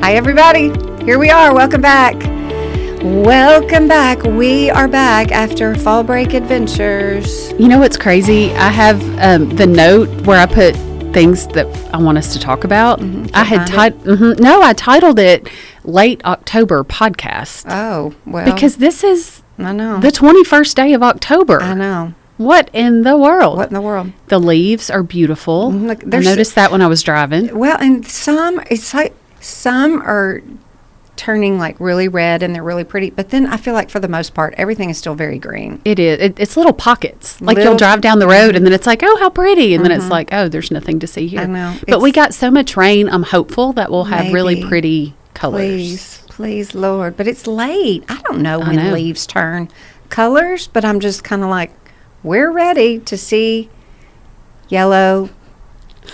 Hi, everybody. Here we are. Welcome back. Welcome back. We are back after fall break adventures. You know what's crazy? I have the note where I put things that I want us to talk about. I had I titled it Late October Podcast. Oh, well. Because this is I know. the 21st day of October. I know. What in the world? What in the world? The leaves are beautiful. Look, I noticed that when I was driving. Well, and some are turning like really red and they're really pretty, but then I feel like for the most part everything is still very green. It is. It's little pockets. Like you'll drive down the road and then it's like, oh, how pretty. And then it's like, oh, there's nothing to see here. I know. But we got so much rain. I'm hopeful that we'll have really pretty colors. Please, Lord. But it's late. I don't know when leaves turn colors, but I'm just kind of like, we're ready to see yellow,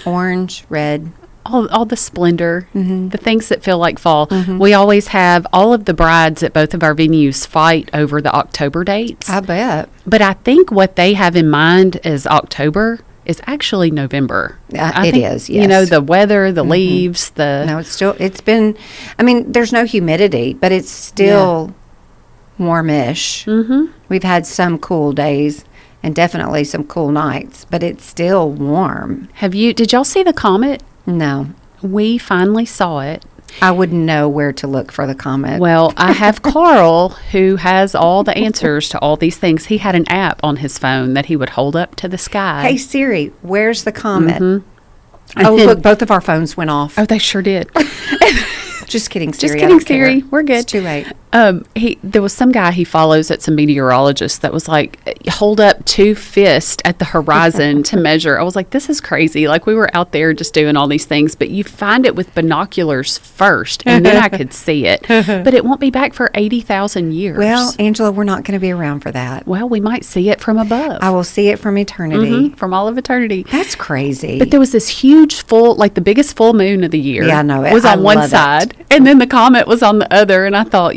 orange, red. All the splendor, the things that feel like fall. We always have all of the brides at both of our venues fight over the October dates. I bet. But I think what they have in mind as October is actually November. It is, yes. You know, the weather, the leaves, No, it's been, I mean, there's no humidity, but it's still warmish. We've had some cool days and definitely some cool nights, but it's still warm. Did y'all see the comet? No. We finally saw it. I wouldn't know where to look for the comet. Well, I have Carl, who has all the answers to all these things. He had an app on his phone that he would hold up to the sky. Hey, Siri, where's the comet? Oh, look, both of our phones went off. Oh, they sure did. Just kidding, Siri. Just kidding, Siri. We're good. It's too late. There was some guy he follows that's a meteorologist that was like, hold up 2 fists at the horizon to measure. I was like, this is crazy. Like, we were out there just doing all these things, but you find it with binoculars first, and then I could see it. But it won't be back for 80,000 years. Well, Angela, we're not going to be around for that. Well, we might see it from above. I will see it from eternity. From all of eternity. That's crazy. But there was this huge the biggest full moon of the year. Yeah, I know it. Was on one side, and then the comet was on the other, and I thought,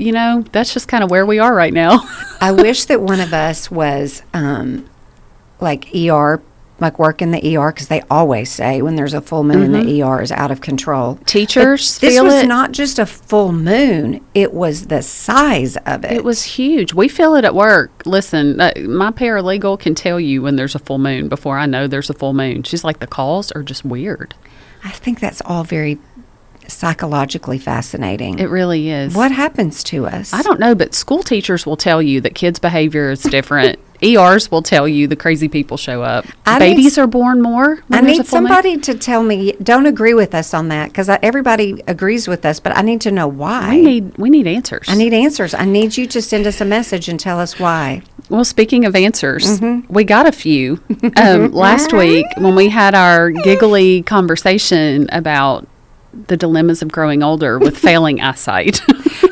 that's just kind of where we are right now. I wish that one of us was like ER, like work in the ER, because they always say when there's a full moon, the ER is out of control. Teachers This was not just a full moon. It was the size of it. It was huge. We feel it at work. Listen, my paralegal can tell you when there's a full moon before I know there's a full moon. She's like, the calls are just weird. I think that's all very psychologically fascinating. It really is. What happens to us? I don't know, but school teachers will tell you that kids' behavior is different. ERs will tell you the crazy people show up. Babies are born more. I need somebody to tell me. Don't agree with us on that, because everybody agrees with us, but I need to know why. We need answers. I need answers. I need you to send us a message and tell us why. Well, speaking of answers, we got a few. Last week when we had our giggly conversation about the dilemmas of growing older with failing eyesight.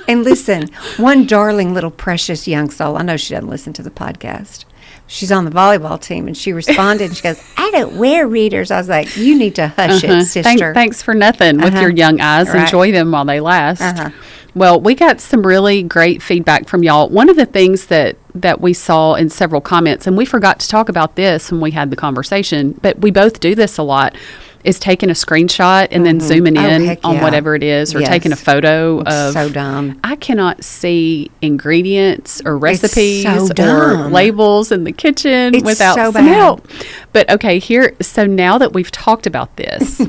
And listen, one darling little precious young soul, I know she doesn't listen to the podcast. She's on the volleyball team, and she responded, and she goes, I don't wear readers. I was like, you need to hush it, sister. Thanks for nothing with your young eyes. Right. Enjoy them while they last. Well, we got some really great feedback from y'all. One of the things that we saw in several comments, and we forgot to talk about this when we had the conversation, but we both do this a lot, is taking a screenshot and then zooming in on whatever it is, or taking a photo of. So dumb. I cannot see ingredients or recipes or labels in the kitchen without some help. But okay, so now that we've talked about this,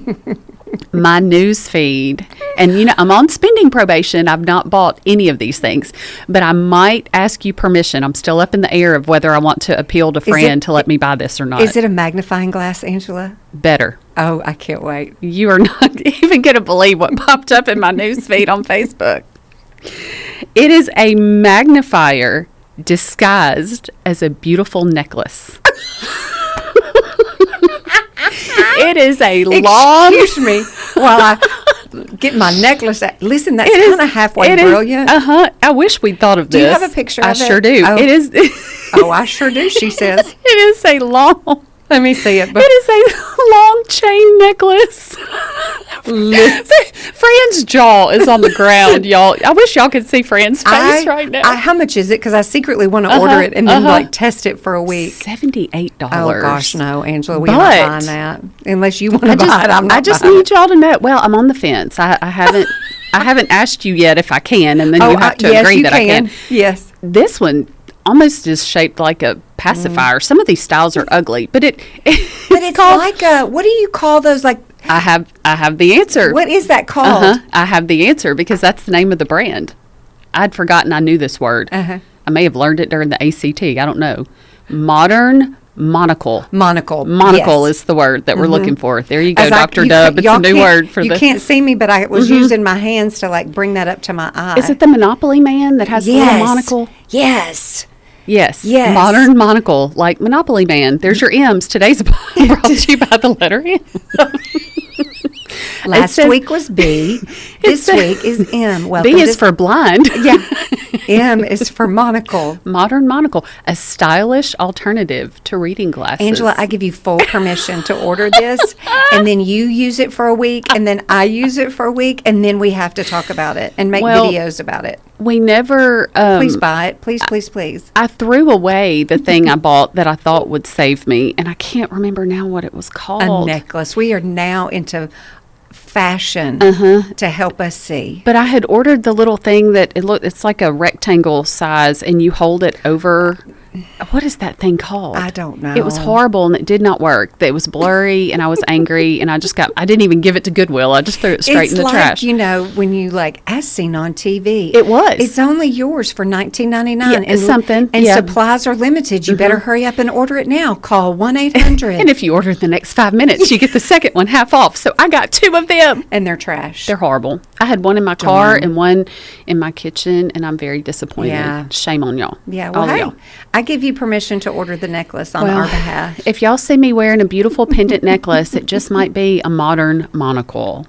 my news feed, and I'm on spending probation. I've not bought any of these things, but I might ask you permission. I'm still up in the air of whether I want to appeal to Fran to let me buy this or not. Is it a magnifying glass, Angela? Better. Oh, I can't wait. You are not even going to believe what popped up in my news feed on Facebook. It is a magnifier disguised as a beautiful necklace. It is a long... Excuse me while I get my necklace out. Listen, that's kind of halfway brilliant. I wish we'd thought of this. Do you have a picture of it? I sure do. Oh. It is... I sure do, she says. It is a long... Let me see it. It is a long chain necklace. Fran's jaw is on the ground, y'all. I wish y'all could see Fran's face right now. How much is it? Because I secretly want to order it and then test it for a week. $78. Oh gosh, no, Angela, we're not buying that unless you want to buy it. I just need y'all to know. Well, I'm on the fence. I haven't. I haven't asked you yet if I can, and then you have to yes, agree that I can. Yes. This one almost is shaped like a pacifier. Some of these styles are ugly, but it's called, like a, what do you call those? Like, I have the answer. What is that called? I have the answer because that's the name of the brand. I'd forgotten I knew this word. I may have learned it during the ACT. I don't know. Modern monocle. Monocle. Monocle is the word that we're looking for. There you go, Dr. Dub. It's a new word for you can't see me, but I was using my hands to like bring that up to my eye. Is it the Monopoly Man that has the little monocle? Yes. Yes. Modern monocle, like Monopoly Man. There's your M's. Today's brought to you by the letter M. Last week was B. This week is M. Well, B is for blind. Yeah. M is for monocle. Modern monocle, a stylish alternative to reading glasses. Angela, I give you full permission to order this, and then you use it for a week, and then I use it for a week, and then we have to talk about it and make videos about it. We never... please buy it. Please, please, please. I threw away the thing I bought that I thought would save me, and I can't remember now what it was called. A necklace. We are now into fashion to help us see. But I had ordered the little thing that it's like a rectangle size, and you hold it over. What is that thing called? I don't know. It was horrible, and it did not work. It was blurry, and I was angry, and I didn't even give it to Goodwill. I just threw it straight in the trash. You know, when you like, as seen on TV. It was. It's only yours for $19.99. Yeah, and something. And supplies are limited. You better hurry up and order it now. Call 1-800. And if you order it the next 5 minutes, you get the second one half off. So I got 2 of them. And they're trash. They're horrible. I had one in my car and one in my kitchen, and I'm very disappointed. Yeah. Shame on y'all. Yeah, well, hey, I give you permission to order the necklace on our behalf. If y'all see me wearing a beautiful pendant necklace, it just might be a modern monocle.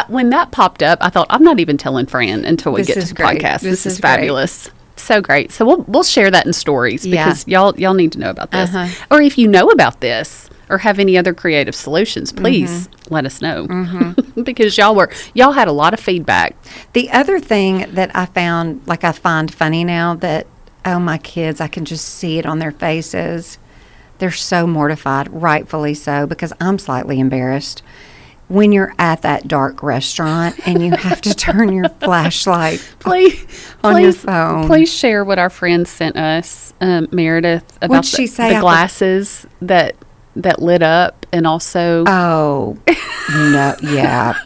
When that popped up, I thought, I'm not even telling Fran until we get to the podcast. This is fabulous. Great. So great. So we'll share that in stories because y'all need to know about this. Or if you know about this or have any other creative solutions, please let us know. Because y'all had a lot of feedback. The other thing that I found, like I find funny now that, oh, my kids, I can just see it on their faces. They're so mortified, rightfully so, because I'm slightly embarrassed. When you're at that dark restaurant and you have to turn your flashlight on your phone. Please share what our friend sent us, Meredith, about the glasses that lit up and also... Oh, no, yeah,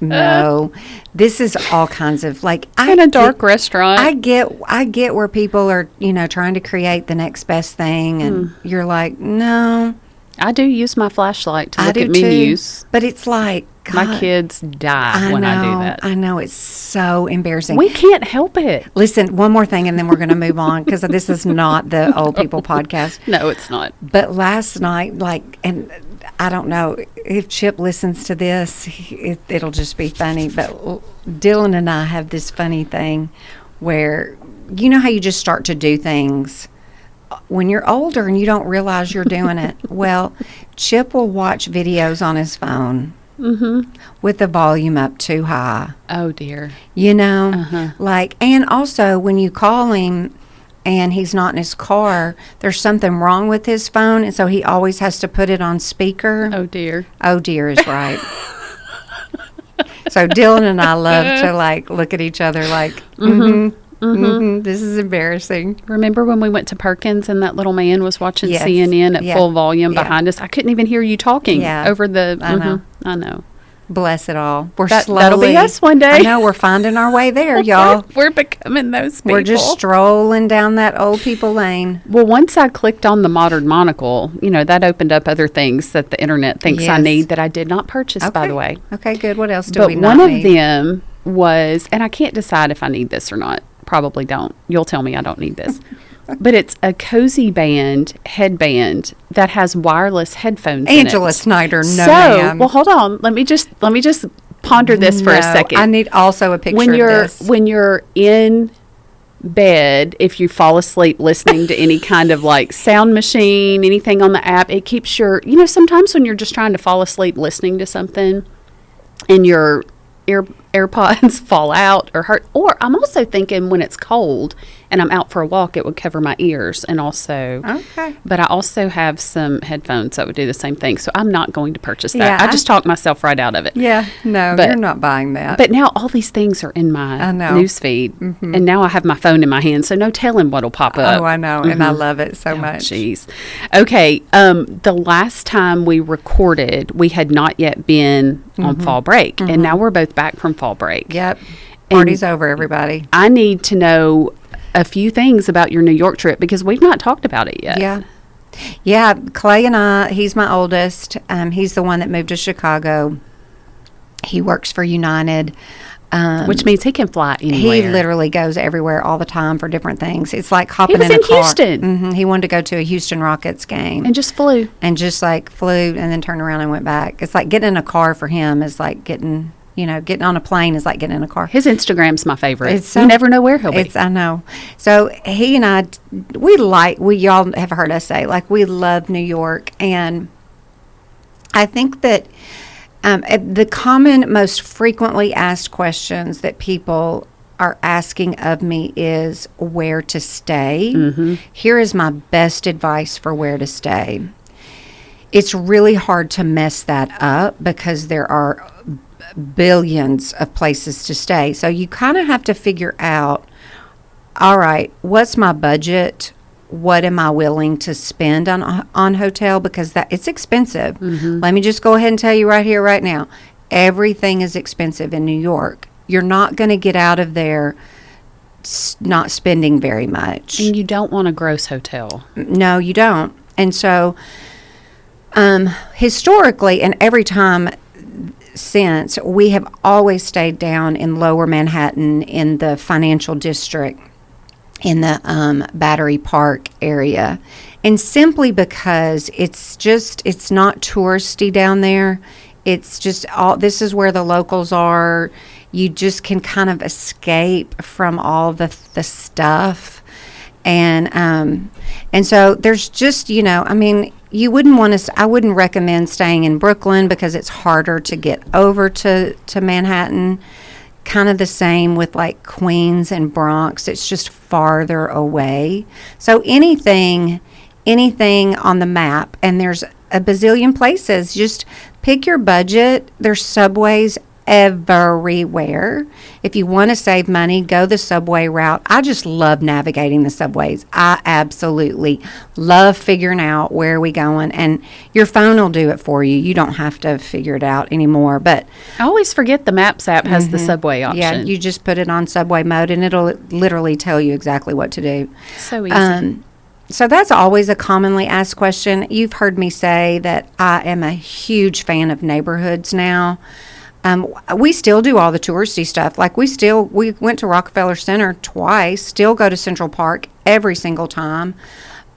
no. This is all kinds of like in a dark restaurant. I get where people are, trying to create the next best thing, and you're like, no. I do use my flashlight to look at menus, but it's like my kids die when I do that. I know, it's so embarrassing. We can't help it. Listen, one more thing, and then we're going to move on because this is not the Old People podcast. No, it's not. But last night, and I don't know if Chip listens to this, it'll just be funny. But Dylan and I have this funny thing where, you know how you just start to do things when you're older and you don't realize you're doing it. Well, Chip will watch videos on his phone with the volume up too high. Oh, dear. And also when you call him and he's not in his car, there's something wrong with his phone, and so he always has to put it on speaker. Oh, dear. Oh, dear is right. So Dylan and I love to look at each other like, this is embarrassing. Remember when we went to Perkins and that little man was watching CNN at full volume behind us? I couldn't even hear you talking over the... I know. Bless it all. That'll be us one day. I know, we're finding our way there, y'all. We're becoming those people. We're just strolling down that old people lane. Well, once I clicked on the modern monocle, that opened up other things that the internet thinks I need that I did not purchase, by the way. Okay, good. What else do we not need? But one of them was, and I can't decide if I need this or not. Probably don't. You'll tell me I don't need this. But it's a Cozyband headband that has wireless headphones Angela in it. Snyder, no ma'am. Well, hold on. Let me just ponder this for a second. I need also a picture of this. When you're in bed, if you fall asleep listening to any kind of sound machine, anything on the app, it keeps sometimes when you're just trying to fall asleep listening to something and your AirPods fall out or hurt. Or I'm also thinking when it's cold and I'm out for a walk, it would cover my ears. And also, but I also have some headphones that would do the same thing. So I'm not going to purchase that. Yeah, I just talked myself right out of it. Yeah, no, you're not buying that. But now all these things are in my news feed. Mm-hmm. And now I have my phone in my hand. So no telling what'll pop up. Oh, I know. Mm-hmm. And I love it so much. Jeez. Okay. The last time we recorded, we had not yet been on fall break. Mm-hmm. And now we're both back from fall break. Yep. Party's over, everybody. I need to know a few things about your New York trip because we've not talked about it yet. Yeah. Clay and I, he's my oldest. He's the one that moved to Chicago. He works for United. Which means he can fly anywhere. He literally goes everywhere all the time for different things. It's like hopping in a car. He was in Houston. Mm-hmm. He wanted to go to a Houston Rockets game. And just flew. And flew and then turned around and went back. It's like getting in a car for him is like getting on a plane is like getting in a car. His Instagram's my favorite. You never know where he'll be. I know. So he and I, y'all have heard us say, like, we love New York. And I think that the common, most frequently asked questions that people are asking of me is where to stay. Mm-hmm. Here is my best advice for where to stay. It's really hard to mess that up because there are billions of places to stay. So you kind of have to figure out, all right, what's my budget? What am I willing to spend on hotel? Because it's expensive. Mm-hmm. Let me just go ahead and tell you right here, right now, everything is expensive in New York. You're not going to get out of there not spending very much. And you don't want a gross hotel. No, you don't. And so historically, and every time since, we have always stayed down in Lower Manhattan in the financial district, in the Battery Park area. And simply because it's not touristy down there. It's just this is where the locals are. You just can kind of escape from all the stuff. And so there's just, you wouldn't want to, I wouldn't recommend staying in Brooklyn because it's harder to get over to Manhattan. Kind of the same with like Queens and Bronx. It's just farther away. So anything on the map, and there's a bazillion places, just pick your budget. There's subways everywhere. If you want to save money, go the subway route. I just love navigating the subways. I absolutely love figuring out where we going, and your phone will do it for you. You don't have to figure it out anymore. But I always forget the Maps app has the subway option. Yeah, you just put it on subway mode, and it'll literally tell you exactly what to do. So easy. So that's always a commonly asked question. You've heard me say that I am a huge fan of neighborhoods now. We still do all the touristy stuff. Like we went to Rockefeller Center twice, still go to Central Park every single time.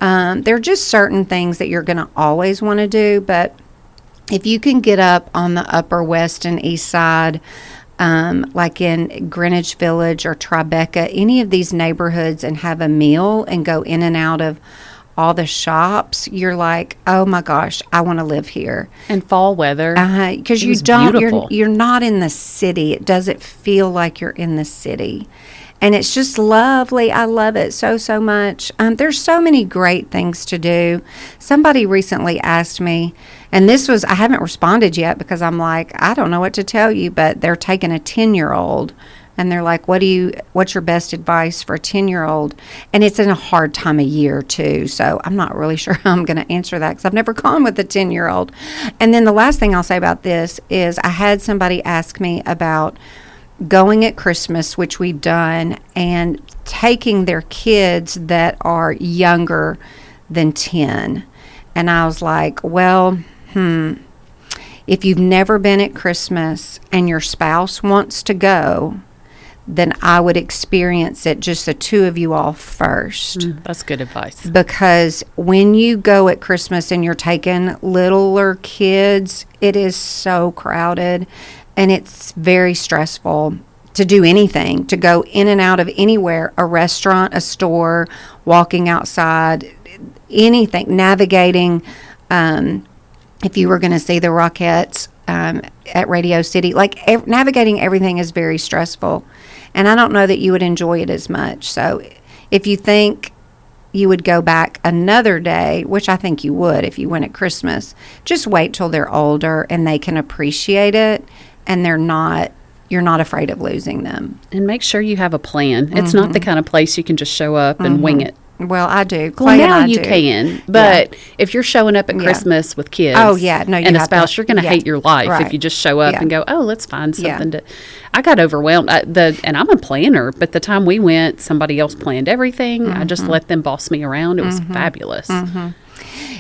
There are just certain things that you're going to always want to do. But if you can get up on the Upper West and East Side, like in Greenwich Village or Tribeca, any of these neighborhoods, and have a meal and go in and out of all the shops, you're like, oh my gosh, I want to live here. And fall weather. Because you're not in the city. It doesn't feel like you're in the city. And it's just lovely. I love it so, so much. There's so many great things to do. Somebody recently asked me, and I haven't responded yet because I'm like, I don't know what to tell you, but they're taking a 10-year-old. And they're like, what's your best advice for a 10-year-old? And it's in a hard time of year, too. So I'm not really sure how I'm going to answer that because I've never gone with a 10-year-old. And then the last thing I'll say about this is I had somebody ask me about going at Christmas, which we've done, and taking their kids that are younger than 10. And I was like, well, if you've never been at Christmas and your spouse wants to go, then I would experience it just the two of you all first. That's good advice. Because when you go at Christmas and you're taking littler kids, it is so crowded and it's very stressful to do anything, to go in and out of anywhere, a restaurant, a store, walking outside, anything, navigating. If you were going to see the Rockettes, at Radio City. Like, navigating everything is very stressful, and I don't know that you would enjoy it as much. So if you think you would go back another day, which I think you would if you went at Christmas, just wait till they're older and they can appreciate it, and you're not afraid of losing them. And make sure you have a plan. It's not the kind of place you can just show up and wing it. Well, I do. Clay well, now you can, but if you're showing up at Christmas with kids and a spouse, you're going to hate your life if you just show up and go, oh, let's find something to... I got overwhelmed, and I'm a planner, but the time we went, somebody else planned everything. I just let them boss me around. It was fabulous.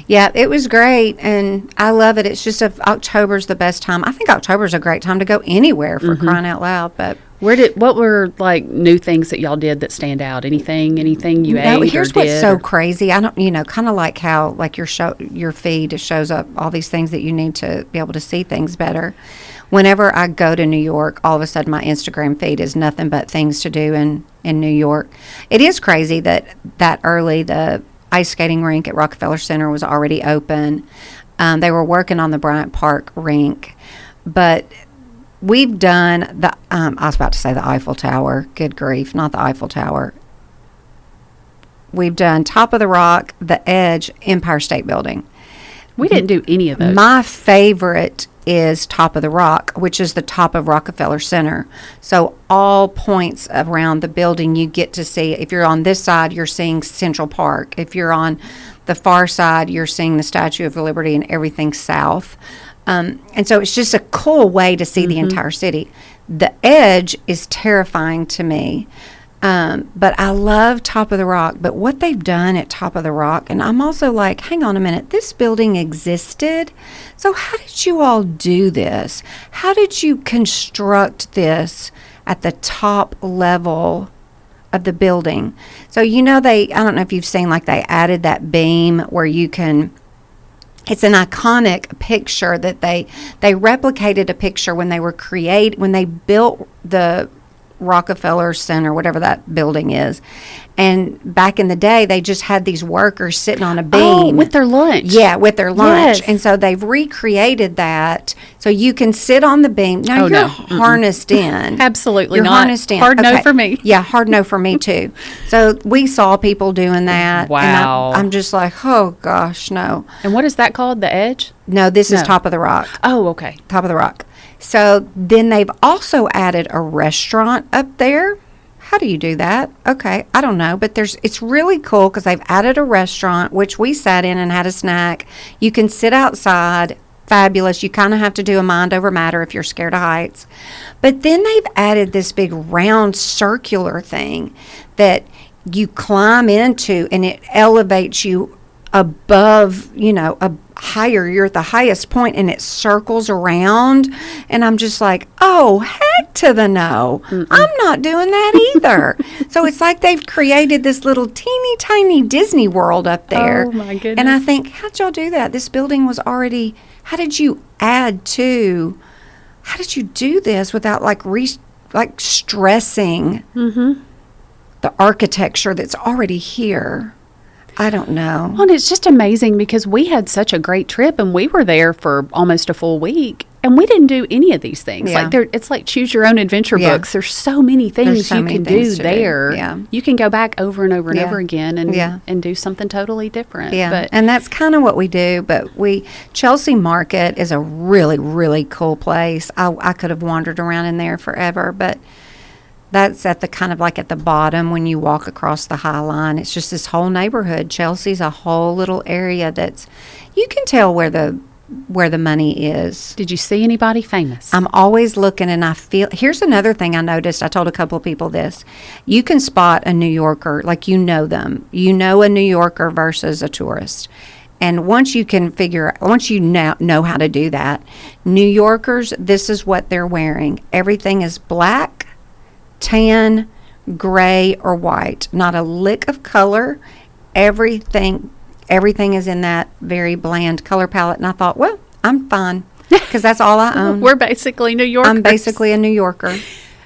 Yeah, it was great, and I love it. It's just October's the best time. I think October's a great time to go anywhere, for crying out loud, but... What were like new things that y'all did that stand out? Anything you ate here's or did? What's so crazy. I don't, kind of like how like your feed shows up all these things that you need to be able to see things better. Whenever I go to New York, all of a sudden my Instagram feed is nothing but things to do in New York. It is crazy that early the ice skating rink at Rockefeller Center was already open. They were working on the Bryant Park rink, but we've done I was about to say the Eiffel Tower. Good grief, not the Eiffel Tower. We've done Top of the Rock, The Edge, Empire State Building. We didn't do any of those. My favorite is Top of the Rock, which is the top of Rockefeller Center. So all points around the building you get to see. If you're on this side, you're seeing Central Park. If you're on the far side, you're seeing the Statue of Liberty and everything south. And so it's just a cool way to see the entire city. The Edge is terrifying to me, but I love Top of the Rock. But what they've done at Top of the Rock, and I'm also like, hang on a minute, this building existed? So how did you all do this? How did you construct this at the top level of the building? So, I don't know if you've seen, like, they added that beam where you can... It's an iconic picture that they replicated a picture when they built the Rockefeller Center, whatever that building is. And back in the day, they just had these workers sitting on a beam. Oh, with their lunch. Yeah, with their lunch. Yes. And so they've recreated that so you can sit on the beam. Now, you're harnessed in. Absolutely you're not. Harnessed in. Hard no for me. Yeah, hard no for me, too. So we saw people doing that. Wow. And I'm just like, oh, gosh, no. And what is that called, The Edge? No, this is Top of the Rock. Oh, okay. Top of the Rock. So then they've also added a restaurant up there. How do you do that? Okay, I don't know, but it's really cool because they've added a restaurant, which we sat in and had a snack. You can sit outside. Fabulous. You kind of have to do a mind over matter if you're scared of heights. But then they've added this big round circular thing that you climb into, and it elevates you above, higher. You're at the highest point, and it circles around. And I'm just like, oh, heck to the no. I'm not doing that either. So it's like they've created this little teeny tiny Disney World up there. Oh, my goodness. And I think, how'd y'all do that? This building was already, how did you do this without stressing the architecture that's already here? I don't know. Well, and it's just amazing because we had such a great trip, and we were there for almost a full week, and we didn't do any of these things. Yeah. It's like choose your own adventure books. There's so many things you can do there. Yeah. You can go back over and over and over again and do something totally different. Yeah, and that's kind of what we do. But Chelsea Market is a really, really cool place. I could have wandered around in there forever, but that's at the kind of like at the bottom when you walk across the High Line. It's just this whole neighborhood. Chelsea's a whole little area that's, you can tell where the money is. Did you see anybody famous? I'm always looking, and here's another thing I noticed. I told a couple of people this. You can spot a New Yorker, like them. You know a New Yorker versus a tourist. And once you now know how to do that, New Yorkers, this is what they're wearing. Everything is black, tan, gray, or white. Not a lick of color. Everything is in that very bland color palette. And I thought, well, I'm fine because that's all I own. We're basically New Yorkers. I'm basically a New Yorker.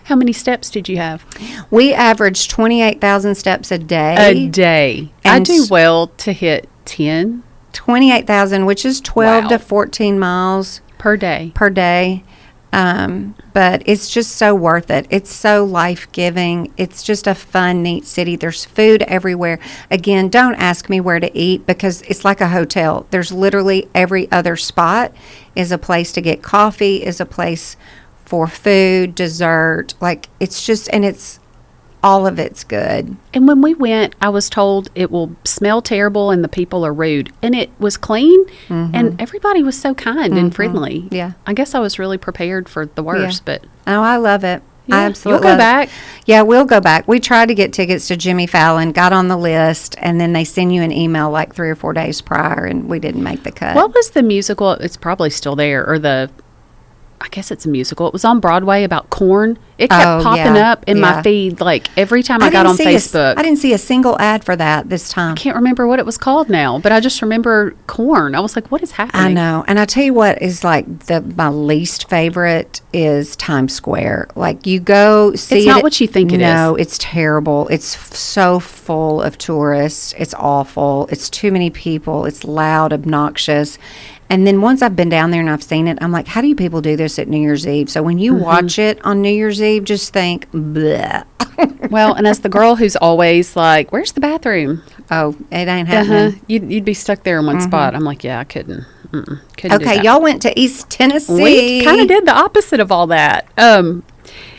How many steps did you have? We averaged 28,000 steps a day. A day. I do well to hit 10. 28,000, which is 12 to 14 miles per day. But it's just so worth it. It's so life-giving. It's just a fun, neat city. There's food everywhere. Again, don't ask me where to eat because it's like a hotel. There's literally every other spot is a place to get coffee, is a place for food, dessert. Like, it's just, and it's, all of it's good. And when we went, I was told it will smell terrible and the people are rude. And it was clean, and everybody was so kind and friendly. Yeah. I guess I was really prepared for the worst, but... Oh, I love it. I absolutely You'll go back? Yeah, we'll go back. We tried to get tickets to Jimmy Fallon, got on the list, and then they send you an email like 3 or 4 days prior, and we didn't make the cut. What was the musical? It's probably still there, or I guess it's a musical. It was on Broadway about corn. It kept popping up in my feed like every time I got on Facebook. I didn't see a single ad for that this time. I can't remember what it was called now, but I just remember corn. I was like, what is happening? I know. And I tell you what is like my least favorite is Times Square. Like you go see it's not what you think it is. No, it's terrible. It's so full of tourists. It's awful. It's too many people. It's loud, obnoxious. And then once I've been down there and I've seen it, I'm like, how do you people do this at New Year's Eve? So when you watch it on New Year's Eve, just think, bleh. Well, and as the girl who's always like, where's the bathroom? Oh, it ain't happening. You'd be stuck there in one spot. I'm like, yeah, I couldn't. Couldn't do Okay, that. y'all went to East Tennessee. We kind of did the opposite of all that.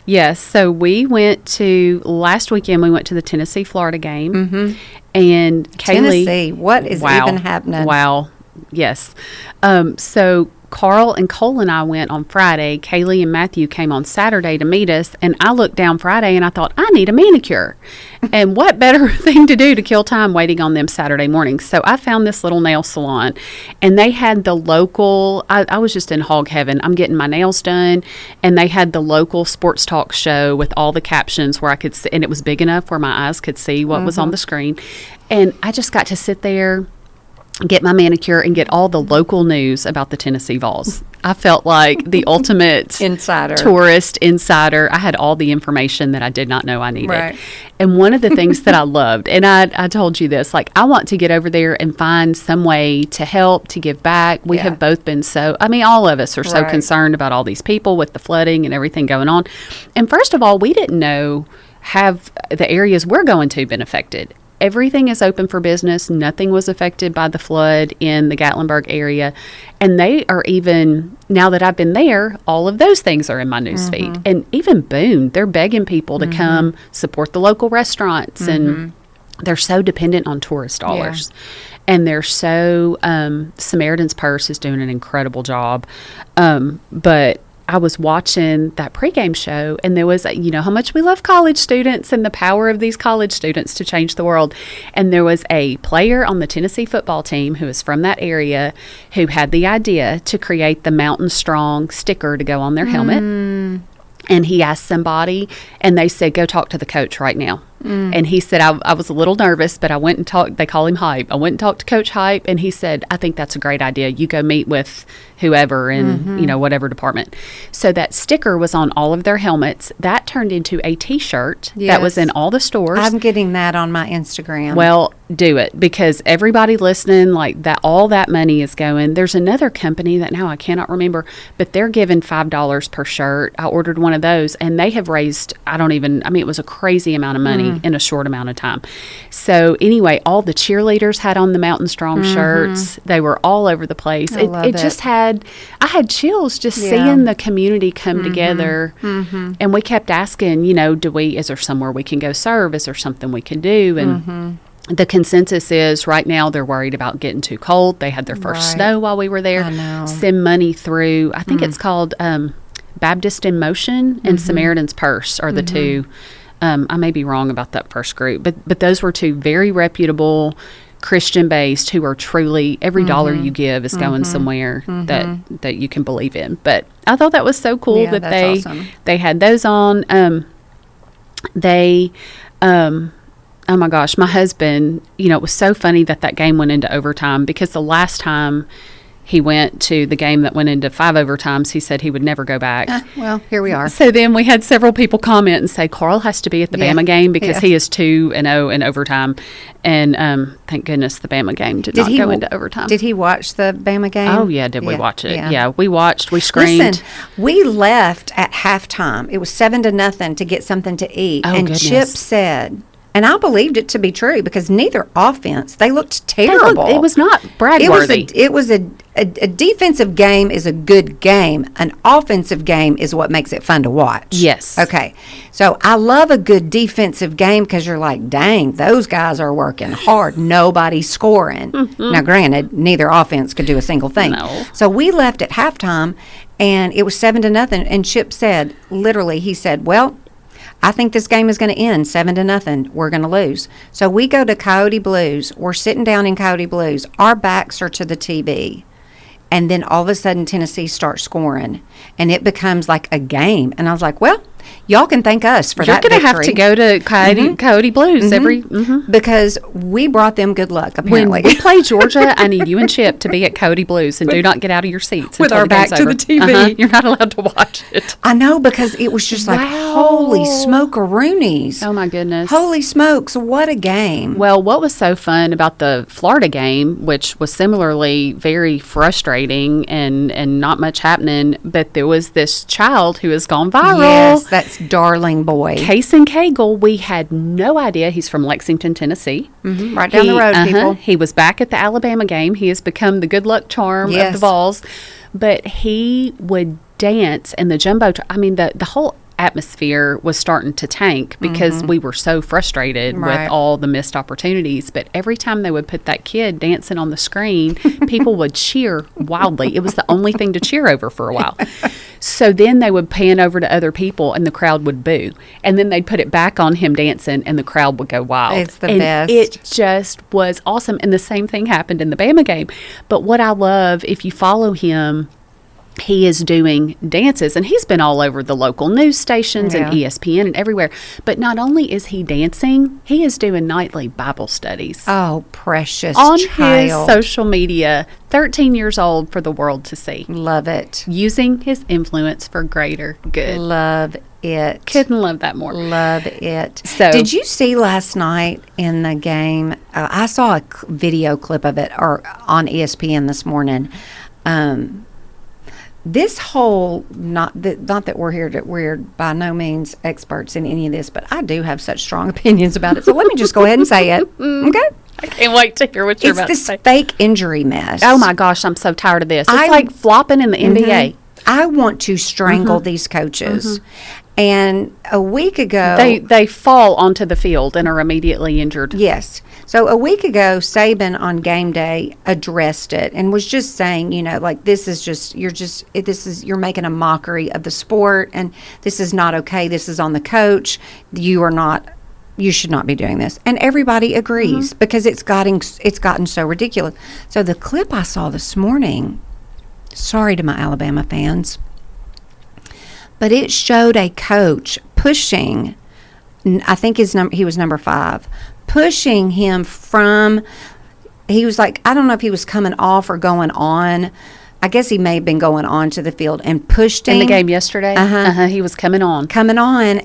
Yes, so we went to, last weekend, we went to the Tennessee-Florida game. And Kaylee. Tennessee, what is even happening? Wow. Yes. So Carl and Cole and I went on Friday. Kaylee and Matthew came on Saturday to meet us. And I looked down Friday and I thought, I need a manicure. And what better thing to do to kill time waiting on them Saturday morning? So I found this little nail salon. And they had the local, I was just in hog heaven. I'm getting my nails done. And they had the local sports talk show with all the captions where I could see. And it was big enough where my eyes could see what was on the screen. And I just got to sit there, get my manicure, and get all the local news about the Tennessee Vols. I felt like the ultimate tourist insider. I had all the information that I did not know I needed. Right. And one of the things that I loved, and I told you this, like I want to get over there and find some way to help, to give back. We have both been all of us are so concerned about all these people with the flooding and everything going on. And first of all, we didn't know have the areas we're going to been affected. Everything is open for business. Nothing was affected by the flood in the Gatlinburg area. And they are even, now that I've been there, all of those things are in my newsfeed. And even Boone, they're begging people to come support the local restaurants. And they're so dependent on tourist dollars. And they're so, Samaritan's Purse is doing an incredible job. But I was watching that pregame show, and there was, how much we love college students and the power of these college students to change the world. And there was a player on the Tennessee football team who is from that area who had the idea to create the Mountain Strong sticker to go on their helmet. And he asked somebody, and they said, go talk to the coach right now. And he said, I was a little nervous, but I went and talked. They call him Hype. I went and talked to Coach Hype, and he said, I think that's a great idea. You go meet with whoever in, whatever department. So that sticker was on all of their helmets. That turned into a T-shirt that was in all the stores. I'm getting that on my Instagram. Well, do it, because everybody listening, like that, all that money is going. There's another company that now I cannot remember, but they're giving $5 per shirt. I ordered one of those, and they have raised, it was a crazy amount of money in a short amount of time. So anyway, all the cheerleaders had on the Mountain Strong shirts. They were all over the place. It just I had chills just seeing the community come together. And we kept asking, is there somewhere we can go serve? Is there something we can do? And the consensus is right now they're worried about getting too cold. They had their first snow while we were there. I know. Send money through, I think it's called Baptist in Motion and Samaritan's Purse are the two. I may be wrong about that first group, but those were two very reputable, Christian-based, who are truly, every dollar you give is going somewhere that you can believe in. But I thought that was so cool that they had those on. Oh my gosh, my husband, it was so funny that game went into overtime, because the last time He went to the game that went into 5 overtimes. He said he would never go back. Well, here we are. So then we had several people comment and say, Carl has to be at the Bama game because he is 2-0 in overtime. And thank goodness the Bama game did not go into overtime. Did he watch the Bama game? Oh, yeah. Did we watch it? Yeah, we watched. We screamed. Listen, we left at halftime. It was 7-0 to get something to eat. Oh, and goodness. Chip said... And I believed it to be true because neither offense, they looked terrible. It was not brag-worthy. It was a defensive game is a good game. An offensive game is what makes it fun to watch. Yes. Okay. So I love a good defensive game because you're like, dang, those guys are working hard. Nobody's scoring. Mm-hmm. Now, granted, neither offense could do a single thing. No. So we left at halftime, and it was 7-0. And Chip said, literally, he said, well, I think this game is going to end 7-0. We're going to lose. So we go to Coyote Blues. We're sitting down in Coyote Blues. Our backs are to the TV. And then all of a sudden, Tennessee starts scoring. And it becomes like a game. And I was like, well, y'all can thank us for that victory. You're going to have to go to Coyote Blues every... Mm-hmm. Because we brought them good luck, apparently. When we play Georgia, I need you and Chip to be at Coyote Blues and do not get out of your seats with our back to the TV. Uh-huh. You're not allowed to watch it. I know, because it was just like, holy smoke-a-roonies. Oh, my goodness. Holy smokes, what a game. Well, what was so fun about the Florida game, which was similarly very frustrating and not much happening, but there was this child who has gone viral. Yes, that's darling boy. Kason Cagle, we had no idea. He's from Lexington, Tennessee. Mm-hmm. Right down the road, people. He was back at the Alabama game. He has become the good luck charm of the Vols. But he would dance and the the whole atmosphere was starting to tank because we were so frustrated with all the missed opportunities. But every time they would put that kid dancing on the screen, people would cheer wildly. It was the only thing to cheer over for a while. So then they would pan over to other people and the crowd would boo. And then they'd put it back on him dancing and the crowd would go wild. It's the best. It just was awesome. And the same thing happened in the Bama game. But what I love, if you follow him, he is doing dances, and he's been all over the local news stations and ESPN and everywhere. But not only is he dancing, he is doing nightly Bible studies. Oh, precious on child. His social media, 13 years old for the world to see. Love it. Using his influence for greater good. Love it. Couldn't love that more. Love it. So, did you see last night in the game? I saw a video clip of it on ESPN this morning. This whole, not that we're by no means experts in any of this, but I do have such strong opinions about it. So let me just go ahead and say it. Okay? I can't wait to hear what you're about to say. It's this fake injury mess. Oh my gosh, I'm so tired of this. It's like flopping in the NBA. I want to strangle these coaches. And a week ago... They fall onto the field and are immediately injured. Yes. So a week ago, Saban on game day addressed it and was just saying, like, you're making a mockery of the sport, and this is not okay. This is on the coach. You should not be doing this. And everybody agrees because it's gotten so ridiculous. So the clip I saw this morning, sorry to my Alabama fans, but it showed a coach pushing, I think he was number 5, pushing him from, he was like, I don't know if he was coming off or going on. I guess he may have been going on to the field and pushed him. In the game yesterday? He was coming on.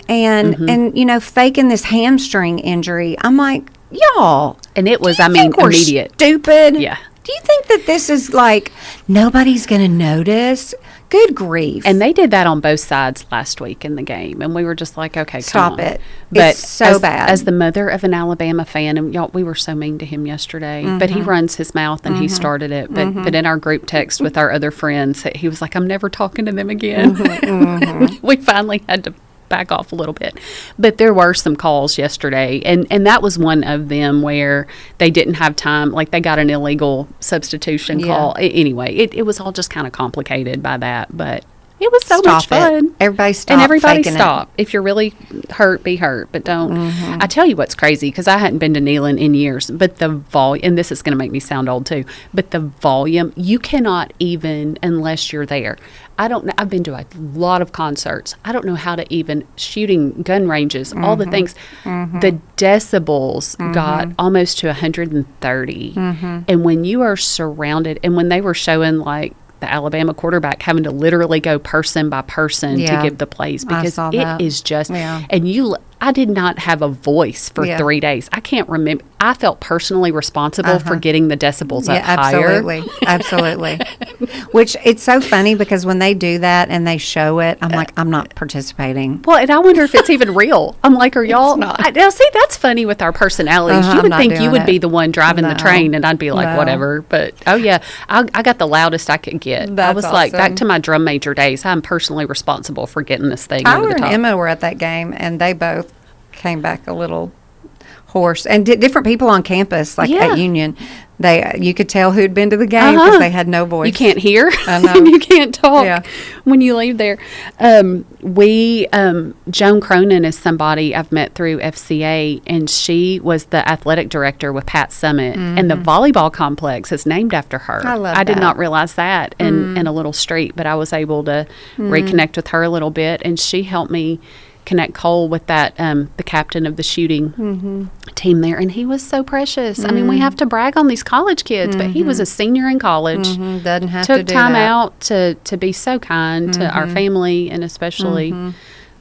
And faking this hamstring injury. I'm like, y'all. And it was, immediate. Stupid? Yeah. Do you think that this is like, nobody's going to notice? Good grief. And they did that on both sides last week in the game. And we were just like, okay, stop it. But it's so bad. As the mother of an Alabama fan, and y'all, we were so mean to him yesterday. But he runs his mouth and he started it. But in our group text with our other friends, he was like, I'm never talking to them again. We finally had to back off a little bit. But there were some calls yesterday, and that was one of them where they didn't have time, like they got an illegal substitution call. Anyway, it was all just kind of complicated by that, but It was so much fun. Everybody stopped. And everybody stop. If you're really hurt, be hurt, but don't. Mm-hmm. I tell you what's crazy, because I hadn't been to Neyland in years, but the volume, and this is going to make me sound old too, but the volume, you cannot even, unless you're there. I don't know. I've been to a lot of concerts. I don't know how to even, shooting gun ranges, all the things. Mm-hmm. The decibels got almost to 130. Mm-hmm. And when you are surrounded, and when they were showing like the Alabama quarterback having to literally go person by person to give the plays, because it is just, and I did not have a voice for 3 days. I can't remember. I felt personally responsible for getting the decibels up higher. Absolutely. Which, it's so funny because when they do that and they show it, I'm like, I'm not participating. Well, and I wonder if it's even real. I'm like, are y'all? Now, see, that's funny with our personalities. You would think you would be the one driving the train, and I'd be like, whatever. But, I got the loudest I could get. I was like, back to my drum major days, I'm personally responsible for getting this thing over the top. Tyler and Emma were at that game, and they both came back a little hoarse, and different people on campus, like at Union, you could tell who'd been to the game because they had no voice. You can't hear. I know. You can't talk when you leave there. Joan Cronin is somebody I've met through FCA, and she was the athletic director with Pat Summit, and the volleyball complex is named after her. I did not realize that in a little street, but I was able to reconnect with her a little bit, and she helped me connect Cole with that the captain of the shooting team there, and he was so precious. I mean, we have to brag on these college kids, but he was a senior in college. Doesn't have to do time that. Out to be so kind to our family, and especially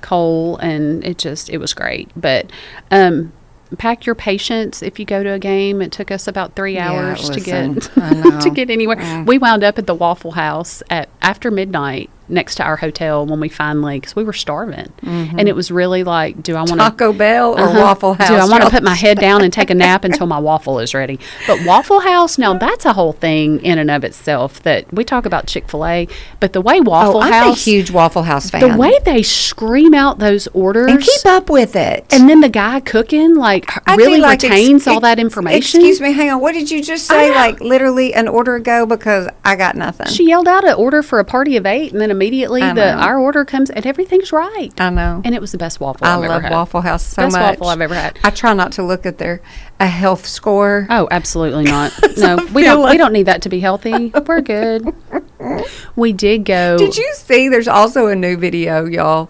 Cole, and it was great. But pack your patience if you go to a game. It took us about 3 hours to get to get anywhere. We wound up at the Waffle House after midnight next to our hotel when we finally, because we were starving, and it was really like, do I want Taco Bell or Waffle House? Do I want to put my head down and take a nap until my waffle is ready? But Waffle House, now that's a whole thing in and of itself. That we talk about Chick-fil-A, but the way Waffle House, I'm a huge Waffle House fan. The way they scream out those orders and keep up with it, and then the guy cooking really retains all that information. Excuse me, hang on. What did you just say? Like literally an order ago, because I got nothing. She yelled out an order for a party of 8, and then immediately our order comes and everything's right. I know. And it was the best waffle I've ever had. I love Waffle House so much. Best waffle I've ever had. I try not to look at their health score. Oh, absolutely not. No, we don't need that to be healthy. We're good. We did go. Did you see there's also a new video, y'all,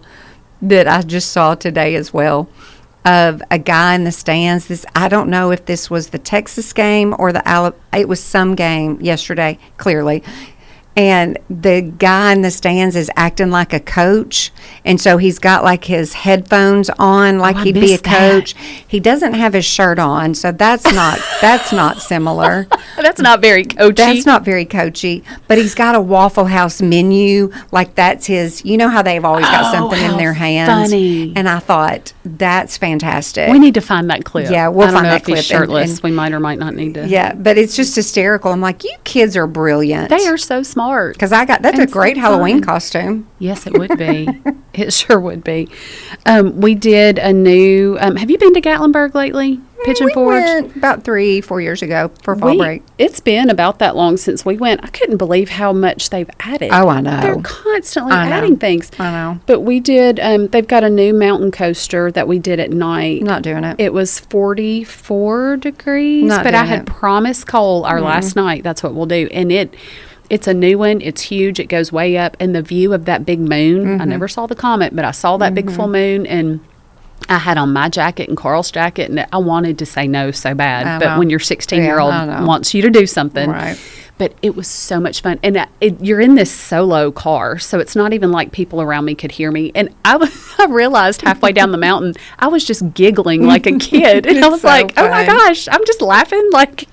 that I just saw today as well, of a guy in the stands. I don't know if this was the Texas game or it was some game yesterday, clearly. And the guy in the stands is acting like a coach. And so he's got like his headphones on like he'd be a coach. He doesn't have his shirt on, so that's not similar. That's not very coachy. That's not very coachy. But he's got a Waffle House menu, like that's his. You know how they've always got something in their hands. Funny. And I thought that's fantastic. We need to find that clip. Yeah, we'll find that clip. If he's shirtless, we might or might not need to. Yeah, but it's just hysterical. I'm like, you kids are brilliant. They are so smart. Because that's a great Halloween costume. Yes, it would be. It sure would be. We did a new. Have you been to Gatlinburg lately? Pigeon Forge? Went about 3-4 years ago for fall break. It's been about that long since we went. I couldn't believe how much they've added. Oh, I know. They're constantly adding things. I know. But we did. They've got a new mountain coaster that we did at night. Not doing it. It was 44 degrees. But I had promised Cole our last night. That's what we'll do, and It's a new one. It's huge. It goes way up. And the view of that big moon, I never saw the comet, but I saw that big full moon, and I had on my jacket and Carl's jacket, and I wanted to say no so bad. But when your 16-year-old wants you to do something. Right. But it was so much fun. And you're in this solo car, so it's not even like people around me could hear me. And I realized halfway down the mountain, I was just giggling like a kid. And I was like, oh, my gosh, I'm just laughing. Like,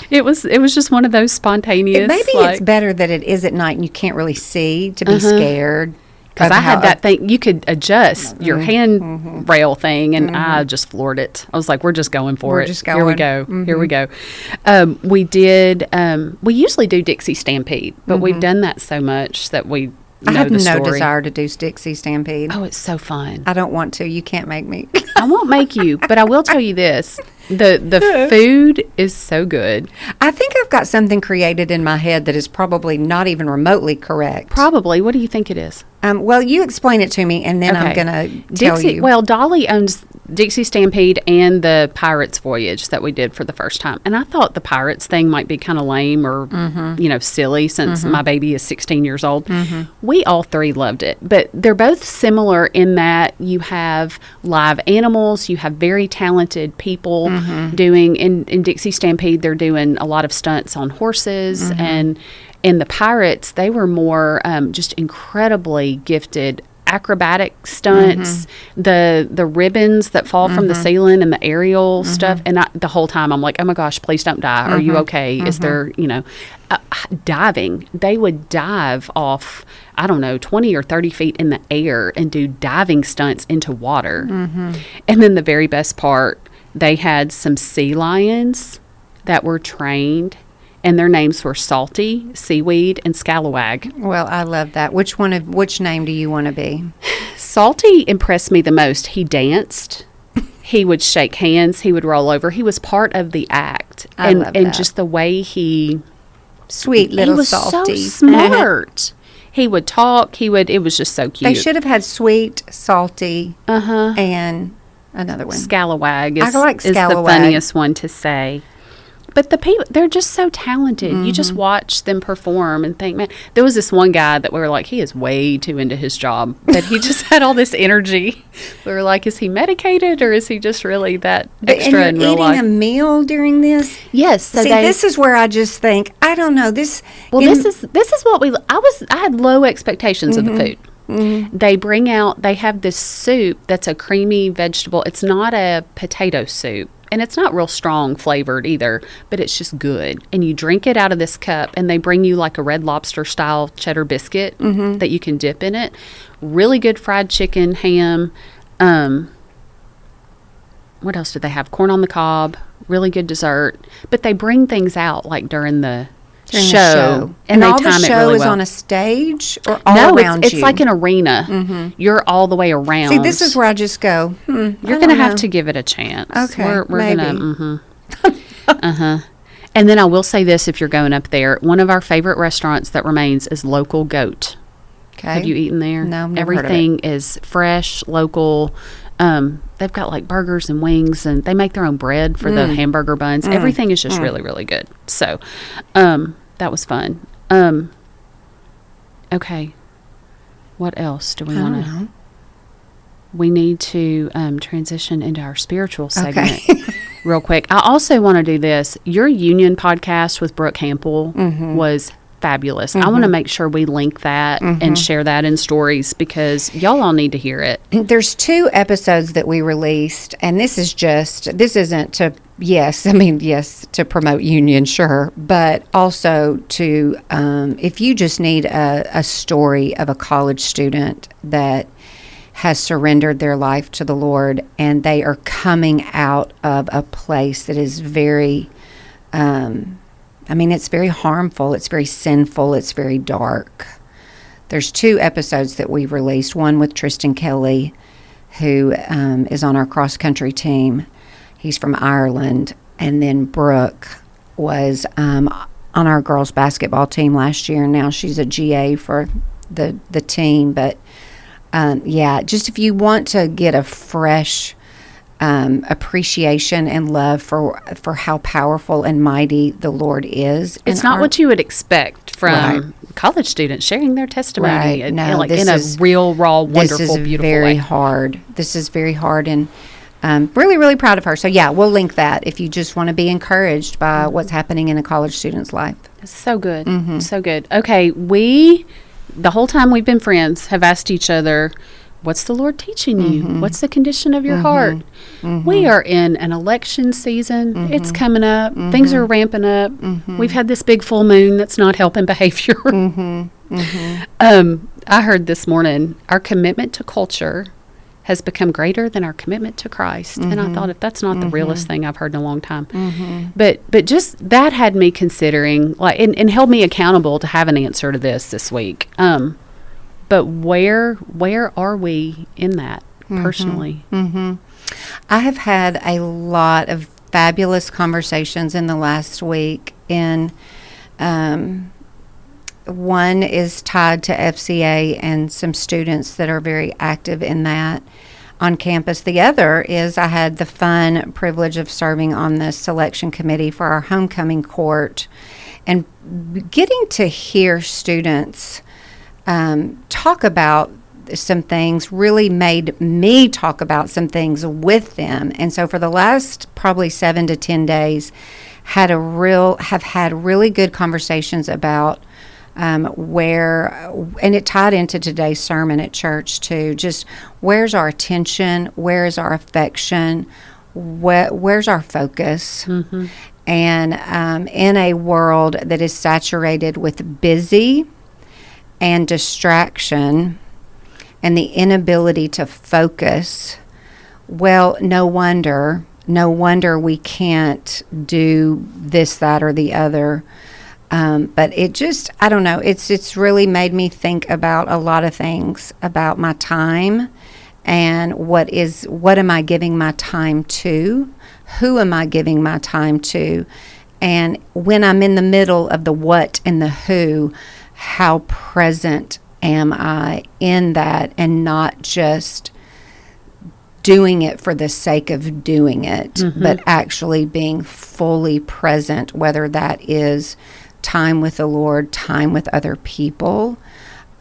it was just one of those spontaneous. Maybe it's better that it is at night and you can't really see to be scared. Because I had that thing, you could adjust your handrail thing, and I just floored it. I was like, we're just going for it. Just going. Here we go. Here we go. We did, we usually do Dixie Stampede, but we've done that so much that we I have no desire to do Dixie Stampede. Oh, it's so fun. I don't want to. You can't make me. I won't make you, but I will tell you this. The food is so good. I think I've got something created in my head that is probably not even remotely correct. Probably. What do you think it is? Well, you explain it to me, and then I'm going to tell you. Well, Dolly owns Dixie Stampede and the Pirates Voyage that we did for the first time. And I thought the Pirates thing might be kind of lame or, silly since my baby is 16 years old. We all three loved it. But they're both similar in that you have live animals, you have very talented people doing, in Dixie Stampede, they're doing a lot of stunts on horses. And in the Pirates, they were more just incredibly gifted acrobatic stunts, the ribbons that fall from the ceiling and the aerial stuff. And the whole time I'm like, oh my gosh, please don't die. Are you okay? Is there, diving. They would dive off, I don't know, 20 or 30 feet in the air and do diving stunts into water. And then the very best part, they had some sea lions that were trained, and their names were Salty, Seaweed, and Scalawag. Well, I love that. Which name do you want to be? Salty impressed me the most. He danced. He would shake hands. He would roll over. He was part of the act. I love that. And just the way Sweet little he was Salty. So smart. He would talk. It was just so cute. They should have had Sweet, Salty, and another one. Scalawag I like is the Scalawag. funniest one to say. But the people, they're just so talented. You just watch them perform and think, man, there was this one guy that we were like, he is way too into his job. But he just had all this energy. We were like, is he medicated or is he just really that extra in real life? And you're eating a meal during this? Yes. So this is where I just think, I don't know. This is what I had low expectations of the food. They have this soup that's a creamy vegetable. It's not a potato soup. And it's not real strong flavored either, but it's just good. And you drink it out of this cup, and they bring you like a Red Lobster style cheddar biscuit that you can dip in it. Really good fried chicken, ham. What else did they have? Corn on the cob. Really good dessert. But they bring things out like during the show. And they all time the it show really is well. on a stage or all around you? It's like an arena. You're all the way around. See, this is where I just go, You're going to have to give it a chance. Okay, we're maybe. Going to, And then I will say this, if you're going up there, one of our favorite restaurants that remains is Local Goat. Okay. Have you eaten there? No, never heard of Everything is fresh, local. They've got like burgers and wings, and they make their own bread for the hamburger buns. Everything is just really, really good. So, that was fun. Okay. What else do we want to? We need to transition into our spiritual segment real quick. I also want to do this. Your Union podcast with Brooke Hampel was fabulous. I want to make sure we link that and share that in stories because y'all all need to hear it. There's 2 episodes that we released, and this isn't to promote Union, sure, but also to, if you just need a story of a college student that has surrendered their life to the Lord and they are coming out of a place that is very, it's very harmful, it's very sinful, it's very dark. There's 2 episodes that we've released, one with Tristan Kelly, who is on our cross-country team. He's from Ireland. And then Brooke was on our girls' basketball team last year, and now she's a GA for the team. But, just if you want to get a fresh appreciation and love for how powerful and mighty the Lord is. It's not what you would expect from college students sharing their testimony in a real, raw, wonderful, beautiful way. This is very hard, and really, really proud of her. So, we'll link that if you just want to be encouraged by what's happening in a college student's life. It's so good. So good. Okay, the whole time we've been friends, have asked each other, what's the Lord teaching you? What's the condition of your heart? We are in an election season. It's coming up. Things are ramping up. We've had this big full moon that's not helping behavior. I heard this morning, our commitment to culture has become greater than our commitment to Christ. And I thought, if that's not the realest thing I've heard in a long time. But just that had me considering, and held me accountable to have an answer to this week. But where are we in that personally? I have had a lot of fabulous conversations in the last week. And one is tied to FCA and some students that are very active in that on campus. The other is I had the fun privilege of serving on the selection committee for our homecoming court, and getting to hear students talk about some things really made me talk about some things with them. And so for the last probably 7 to 10 days, have had really good conversations about where, and it tied into today's sermon at church too, just where's our attention, where's our affection, where's our focus. Mm-hmm. And in a world that is saturated with busy and distraction and the inability to focus, well, no wonder we can't do this, that, or the other. But it just, I don't know, it's really made me think about a lot of things, about my time and what am I giving my time to? Who am I giving my time to? And when I'm in the middle of the what and the who, how present am I in that, and not just doing it for the sake of doing it, mm-hmm. but actually being fully present, whether that is time with the Lord, time with other people.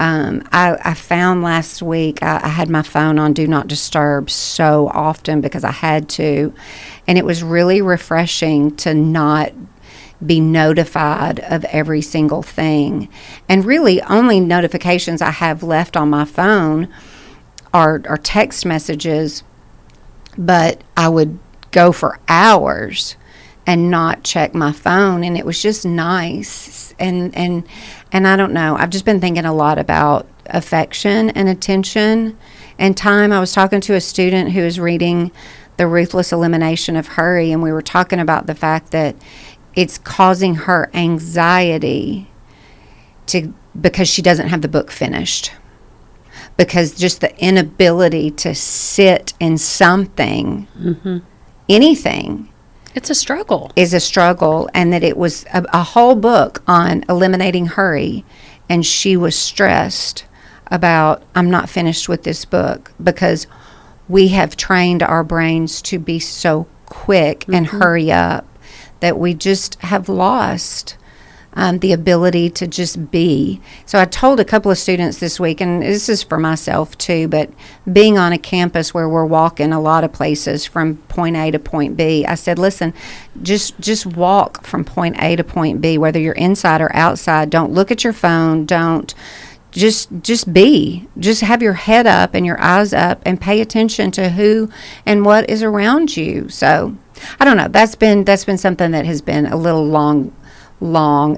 I found last week I had my phone on Do Not Disturb so often because I had to, and it was really refreshing to not be notified of every single thing. And really only notifications I have left on my phone are text messages, but I would go for hours and not check my phone, and it was just nice. And I don't know, I've just been thinking a lot about affection and attention and time. I was talking to a student who is reading The Ruthless Elimination of Hurry, and we were talking about the fact that it's causing her anxiety because she doesn't have the book finished. Because just the inability to sit in something, mm-hmm. anything, it's a struggle. Is a struggle, and that it was a whole book on eliminating hurry, and she was stressed about, I'm not finished with this book, because we have trained our brains to be so quick mm-hmm. and hurry up that we just have lost the ability to just be. So I told a couple of students this week, and this is for myself too, but being on a campus where we're walking a lot of places from point A to point B, I said, listen, just walk from point A to point B, whether you're inside or outside. Don't look at your phone. Don't just be. Just have your head up and your eyes up and pay attention to who and what is around you. So I don't know. That's been something that has been a little long,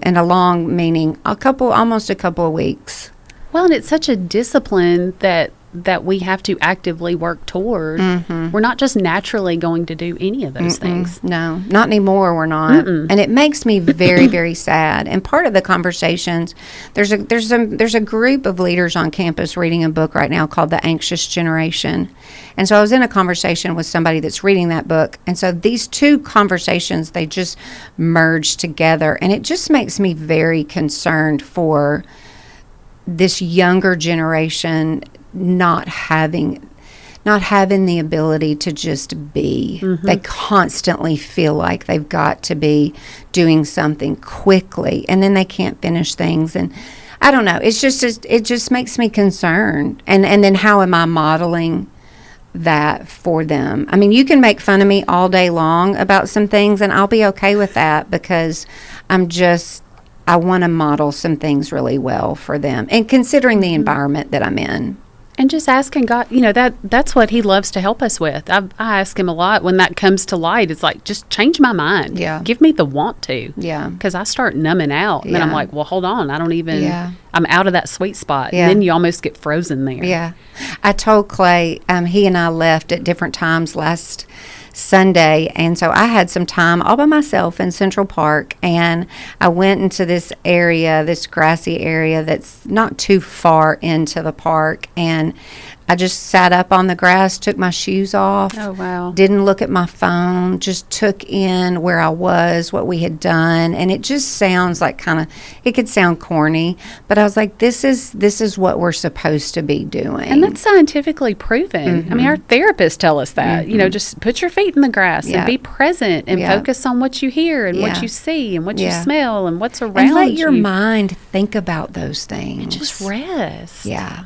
and a long meaning almost a couple of weeks. Well, and it's such a discipline that we have to actively work toward. Mm-hmm. We're not just naturally going to do any of those things. No, not anymore. We're not. Mm-mm. And it makes me very, very sad. And part of the conversations, there's a group of leaders on campus reading a book right now called The Anxious Generation. And so I was in a conversation with somebody that's reading that book. And so these two conversations, they just merge together. And it just makes me very concerned for this younger generation not having the ability to just be. Mm-hmm. They constantly feel like they've got to be doing something quickly, and then they can't finish things. And I don't know. It just makes me concerned. And then how am I modeling that for them? I mean, you can make fun of me all day long about some things, and I'll be okay with that, because I want to model some things really well for them, and considering the environment that I'm in. And just asking God, that's what He loves to help us with. I ask Him a lot when that comes to light. It's like, just change my mind. Yeah. Give me the want to. Yeah. Because I start numbing out. And then I'm like, well, hold on. I don't even, I'm out of that sweet spot. Yeah. And then you almost get frozen there. Yeah. I told Clay, he and I left at different times last Sunday, and so I had some time all by myself in Central Park, and I went into this area, this grassy area that's not too far into the park, and I just sat up on the grass, took my shoes off. Oh, wow. Didn't look at my phone, just took in where I was, what we had done. And it just sounds like it could sound corny, but I was like, this is what we're supposed to be doing. And that's scientifically proven. I mean, our therapists tell us that, just put your feet in the grass and be present and focus on what you hear and what you see and what you smell and what's around you. And let your mind think about those things. And just rest. Yeah.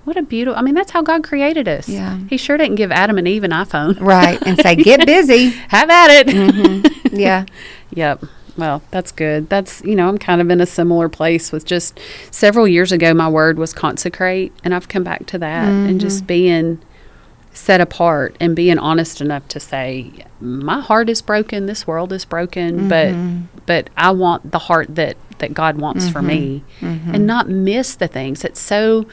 What a beautiful, I mean, that's how God created us. Yeah. He sure didn't give Adam and Eve an iPhone. Right. And say, get busy. Have at it. Yeah. Yep. Well, that's good. That's, I'm kind of in a similar place with just several years ago, my word was consecrate. And I've come back to that and just being set apart and being honest enough to say, my heart is broken. This world is broken. But I want the heart that God wants for me and not miss the things. It's so...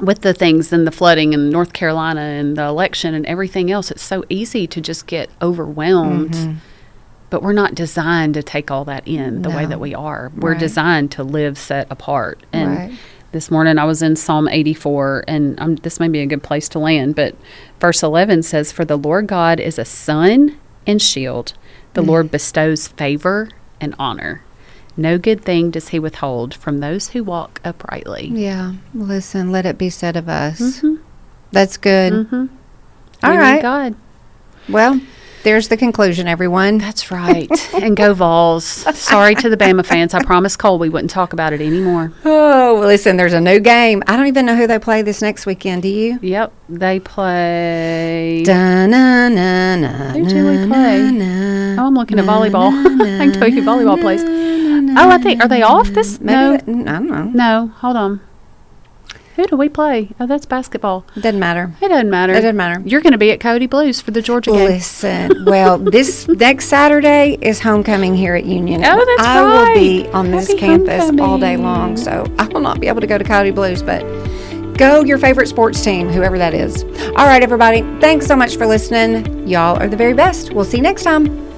with the things and the flooding in North Carolina and the election and everything else, it's so easy to just get overwhelmed. But we're not designed to take all that in the way that we are. We're designed to live set apart. And this morning I was in Psalm 84, and this may be a good place to land, but verse 11 says, "For the Lord God is a sun and shield. The Lord bestows favor and honor. No good thing does he withhold from those who walk uprightly." Yeah. Listen, let it be said of us. That's good. All Amen, right. God. Well, there's the conclusion, everyone. That's right. And go Vols. Sorry to the Bama fans. I promised Cole we wouldn't talk about it anymore. Oh, well, listen, there's a new game. I don't even know who they play this next weekend. Do you? Yep. They play... Who do we play? Oh, I'm looking at volleyball. I can tell you who volleyball plays. Oh, I think... Are they off this? No. I don't know. No. Hold on. Who do we play? Oh, that's basketball. Doesn't matter. It doesn't matter. It doesn't matter. You're going to be at Cody Blues for the Georgia game. Listen, well, this next Saturday is homecoming here at Union. Oh, that's I right. will be on this Happy campus homecoming. all day long, so I will not be able to go to Cody Blues, but go your favorite sports team, whoever that is. All right, everybody. Thanks so much for listening. Y'all are the very best. We'll see you next time.